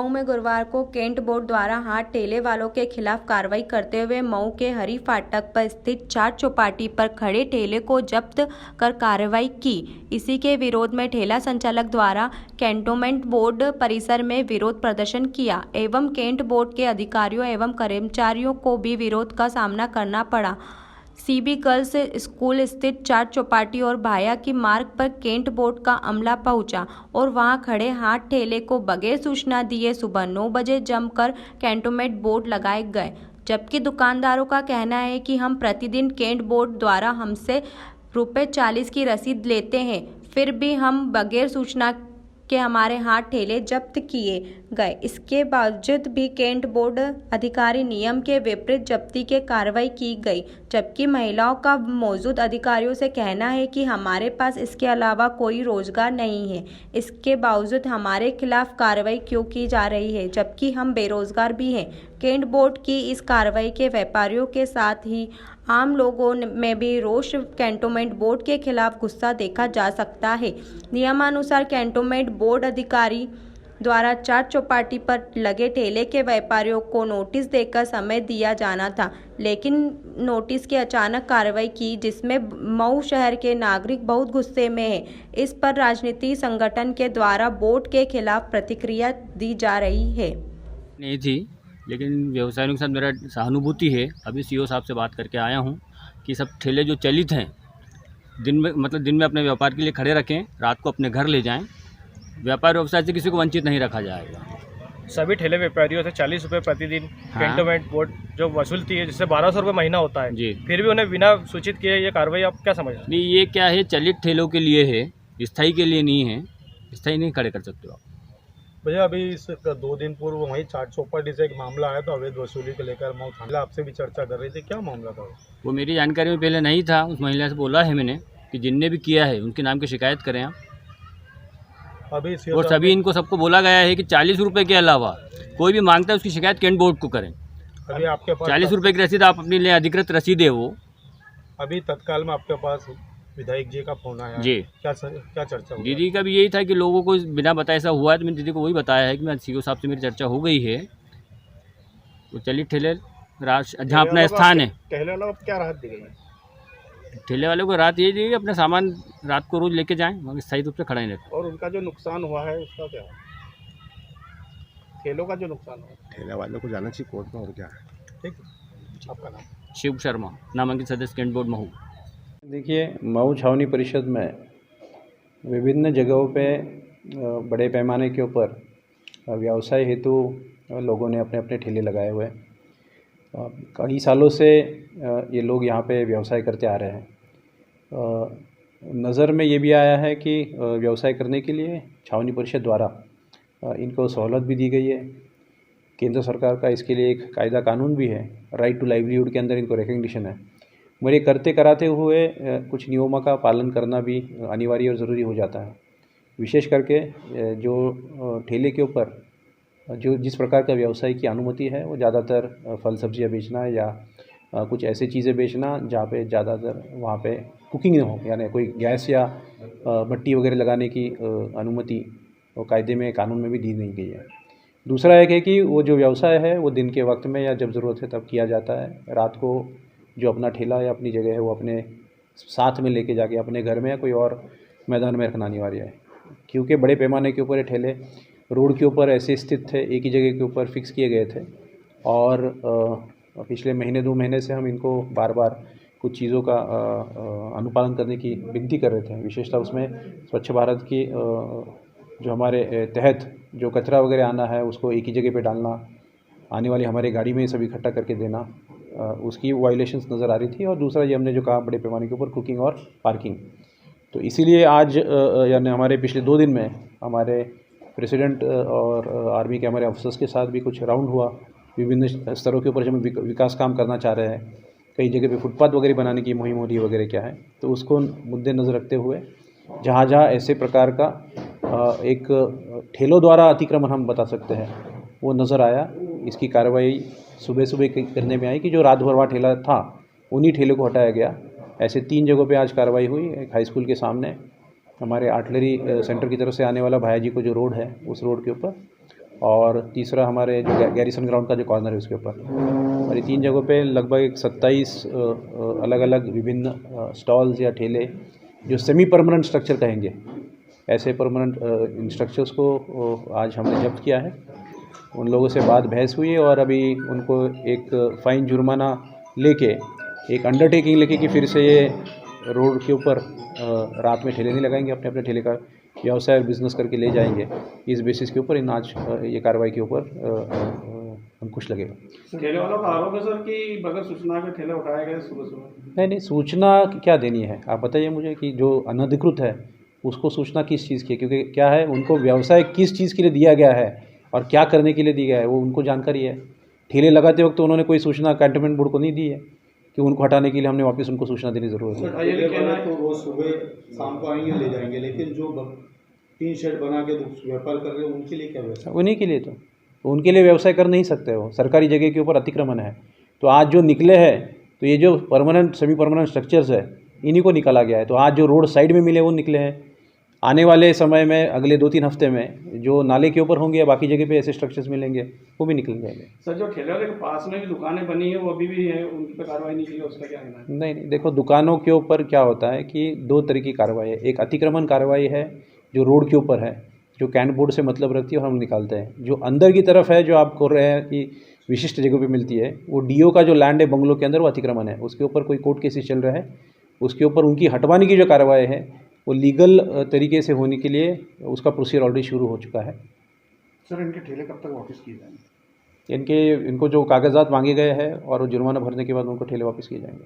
मऊ में गुरुवार को कैंट बोर्ड द्वारा हाथ ठेले वालों के खिलाफ कार्रवाई करते हुए मऊ के हरी फाटक पर स्थित चार चौपाटी पर खड़े ठेले को जब्त कर कार्रवाई की। इसी के विरोध में ठेला संचालक द्वारा कैंटोनमेंट बोर्ड परिसर में विरोध प्रदर्शन किया एवं कैंट बोर्ड के अधिकारियों एवं कर्मचारियों को भी विरोध का सामना करना पड़ा। सीबी गर्ल्स स्कूल स्थित चार चौपाटी और भाया की मार्ग पर कैंट बोर्ड का अमला पहुंचा और वहां खड़े हाथ ठेले को बगैर सूचना दिए सुबह 9 बजे जमकर कैंटोनमेंट बोर्ड लगाए गए, जबकि दुकानदारों का कहना है कि हम प्रतिदिन कैंट बोर्ड द्वारा हमसे ₹40 की रसीद लेते हैं, फिर भी हम बगैर सूचना के हमारे हाथ ठेले जब्त किए गए। इसके बावजूद भी कैंट बोर्ड अधिकारी नियम के विपरीत जब्ती के कार्रवाई की गई, जबकि महिलाओं का मौजूद अधिकारियों से कहना है कि हमारे पास इसके अलावा कोई रोजगार नहीं है। इसके बावजूद हमारे खिलाफ कार्रवाई क्यों की जा रही है, जबकि हम बेरोजगार भी हैं। कैंट बोर्ड की इस कार्रवाई के व्यापारियों के साथ ही आम लोगों में भी रोष कैंटोनमेंट बोर्ड के खिलाफ गुस्सा देखा जा सकता है। नियमानुसार कैंटोनमेंट बोर्ड अधिकारी द्वारा चार चौपाटी पर लगे ठेले के व्यापारियों को नोटिस देकर समय दिया जाना था, लेकिन नोटिस की अचानक कार्रवाई की, जिसमें मऊ शहर के नागरिक बहुत गुस्से में हैं। इस पर राजनीतिक संगठन के द्वारा बोर्ड के खिलाफ प्रतिक्रिया दी जा रही है। नहीं थी, लेकिन व्यवसायियों के साथ मेरा सहानुभूति है। अभी सीईओ साहब से बात करके आया हूँ कि सब ठेले जो चलित हैं दिन में अपने व्यापार के लिए खड़े रखें, रात को अपने घर ले जाएं। व्यापार व्यवसाय से किसी को वंचित नहीं रखा जाएगा। सभी ठेले व्यापारियों से 40 रुपये प्रतिदिन कैंटोनमेंट बोर्ड जो वसूलती है, जिससे 1200 रुपये महीना होता है जी, फिर भी उन्हें बिना सूचित किए ये कार्रवाई आप क्या समझ रहे हैं? नहीं, ये क्या है, चलित ठेलों के लिए है, स्थायी के लिए नहीं है। स्थायी नहीं खड़े कर सकते हो आप। भैया अभी इस 2 दिन पूर्व वहीं चार चौपाटी से एक मामला आया था अवैध वसूली को लेकर। मऊ थाना आपसे भी चर्चा कर रही थी, क्या मामला था? वो मेरी जानकारी में पहले नहीं था। उस महिला से बोला है मैंने कि जिनने भी किया है उनके नाम की शिकायत करें आप। अभी और सभी इनको सबको बोला गया है कि 40 रुपये के अलावा कोई भी मांगता है उसकी शिकायत कैंट बोर्ड को करें। अभी आपके पास 40 रुपये की रसीद आप अपने लिए अधिकृत रसीद है वो। अभी तत्काल में आपके पास विधायक जी का फोन आया जी, क्या चर्चा हुई? दीदी का भी यही था कि लोगों को बिना बताए ऐसा हुआ है, तो मैंने दीदी को वही बताया है कि मैं सीईओ साहब से मेरी चर्चा हो गई है। तो चलिए ठेले जहाँ अपना स्थान है, ठेले वालों को क्या राहत दी गई है? ठेले वालों को रात ये दी अपना सामान रात को रोज लेके जाएं, वहाँ स्थायी रूप से खड़ा ही रहते। और उनका जो नुकसान हुआ है उसका क्या है? ठेलों का जो नुकसान हुआ है ठेले वालों को जाना चाहिए कोर्ट में, और क्या है। ठीक है, आपका नाम? शिव शर्मा, नामांकित सदस्य कैंट बोर्ड महू। देखिए, मऊ छावनी परिषद में विभिन्न जगहों पे बड़े पैमाने के ऊपर व्यवसाय हेतु लोगों ने अपने अपने ठेले लगाए हुए हैं। कई सालों से ये लोग यहाँ पे व्यवसाय करते आ रहे हैं। नज़र में ये भी आया है कि व्यवसाय करने के लिए छावनी परिषद द्वारा इनको सहूलत भी दी गई है। केंद्र सरकार का इसके लिए एक कायदा कानून भी है, राइट टू लाइवलीहुड के अंदर इनको रिकग्निशन है। मगर ये करते कराते हुए कुछ नियमों का पालन करना भी अनिवार्य और ज़रूरी हो जाता है। विशेष करके जो ठेले के ऊपर जो जिस प्रकार का व्यवसाय की अनुमति है वो ज़्यादातर फल सब्जियां बेचना या कुछ ऐसी चीज़ें बेचना जहाँ पे ज़्यादातर वहाँ पे कुकिंग न हो, यानी कोई गैस या भट्टी वगैरह लगाने की अनुमति वो कायदे में कानून में भी दी नहीं गई है। दूसरा एक है कि वो जो व्यवसाय है वो दिन के वक्त में या जब ज़रूरत है तब किया जाता है। रात को जो अपना ठेला या अपनी जगह है वो अपने साथ में लेके जाके अपने घर में या कोई और मैदान में रखना अनिवार्य है, क्योंकि बड़े पैमाने के ऊपर ये ठेले रोड के ऊपर ऐसे स्थित थे, एक ही जगह के ऊपर फिक्स किए गए थे। और पिछले महीने 2 महीने से हम इनको बार बार कुछ चीज़ों का अनुपालन करने की विनती कर रहे थे। विशेषतः उसमें स्वच्छ भारत की जो हमारे तहत जो कचरा वगैरह आना है उसको एक ही जगह पे डालना, आने वाली हमारी गाड़ी में सब इकट्ठा करके देना, उसकी वायलेशंस नज़र आ रही थी। और दूसरा ये हमने जो कहा बड़े पैमाने के ऊपर कुकिंग और पार्किंग। तो इसीलिए आज यानी हमारे पिछले 2 दिन में हमारे प्रेसिडेंट और आर्मी के हमारे अफसर्स के साथ भी कुछ राउंड हुआ। विभिन्न स्तरों के ऊपर जब हम विकास काम करना चाह रहे हैं, कई जगह पे फुटपाथ वगैरह बनाने की मुहिम हो रही है वगैरह क्या है, तो उसको मुद्देनज़र रखते हुए जहाँ जहाँ ऐसे प्रकार का एक ठेलों द्वारा अतिक्रमण हम बता सकते हैं वो नज़र आया, इसकी कार्रवाई सुबह सुबह करने में आई कि जो रात भर वहाँ ठेला था उन्हीं ठेलों को हटाया गया। ऐसे 3 जगहों पे आज कार्रवाई हुई। एक हाई स्कूल के सामने, हमारे आर्टिलरी सेंटर की तरफ से आने वाला भाया जी को जो रोड है उस रोड के ऊपर, और तीसरा हमारे जो गैरिसन ग्राउंड का जो कॉर्नर है उसके ऊपर। और ये 3 जगहों पे लगभग एक 27 अलग अलग विभिन्न स्टॉल्स या ठेले जो सेमी परमानेंट स्ट्रक्चर कहेंगे, ऐसे परमानेंट स्ट्रक्चर्स को आज हमने जब्त किया है। उन लोगों से बात बहस हुई है और अभी उनको एक फ़ाइन जुर्माना लेके, एक अंडरटेकिंग लेके कि फिर से ये रोड के ऊपर रात में ठेले नहीं लगाएंगे, अपने अपने ठेले का व्यवसाय और बिजनेस करके ले जाएंगे। इस बेसिस के ऊपर इन आज ये कार्रवाई के ऊपर अंकुश लगेगा। ठेले वालों का आरोप है सर कि बगैर सूचना के ठेले उठाए गए सुबह। नहीं, सूचना क्या देनी है आप बताइए मुझे कि जो अनधिकृत है उसको सूचना किस चीज़ की है, क्योंकि क्या है उनको व्यवसाय किस चीज़ के लिए दिया गया है और क्या करने के लिए दिया गया है वो उनको जानकारी है। ठेले लगाते वक्त तो उन्होंने कोई सूचना कैंटोनमेंट बोर्ड को नहीं दी है कि उनको हटाने के लिए हमने वापस उनको सूचना देने की ज़रूरत है। तो रोज सुबह शाम को आएंगे ले जाएंगे, लेकिन जो टीन शेड बना के व्यापार कर रहे हैं उनके लिए क्या व्यवसाय? उन्हीं के लिए तो उनके लिए व्यवसाय कर नहीं सकते हो, सरकारी जगह के ऊपर अतिक्रमण है। तो आज जो निकले हैं तो ये जो परमानेंट सेमी परमानेंट स्ट्रक्चर्स है इन्हीं को निकाला गया है। तो आज जो रोड साइड में मिले वो निकले हैं। आने वाले समय में अगले 2-3 हफ्ते में जो नाले के ऊपर होंगे या बाकी जगह पे ऐसे स्ट्रक्चर्स मिलेंगे वो भी निकल जाएंगे। सर जो ठेले वाले के पास में जो दुकानें बनी है वो अभी भी है, उन पर कार्रवाई नहीं की है, उसका क्या कहना है? नहीं, देखो दुकानों के ऊपर क्या होता है कि 2 तरह की कार्रवाई है। एक अतिक्रमण कार्रवाई है जो रोड के ऊपर है, जो कैंट बोर्ड से मतलब रखती है और हम निकालते हैं। जो अंदर की तरफ है जो आप कर रहे हैं कि विशिष्ट जगहों पे मिलती है, वो डीओ का जो लैंड है बंगलों के अंदर वो अतिक्रमण है, उसके ऊपर कोई कोर्ट केसेस चल रहा है, उसके ऊपर उनकी हटवाने की जो कार्रवाई है वो लीगल तरीके से होने के लिए उसका प्रोसीजर ऑलरेडी शुरू हो चुका है। सर इनके ठेले कब तक वापस किए जाएंगे? इनको जो कागजात मांगे गए हैं और जुर्माना भरने के बाद उनको ठेले वापस किए जाएंगे।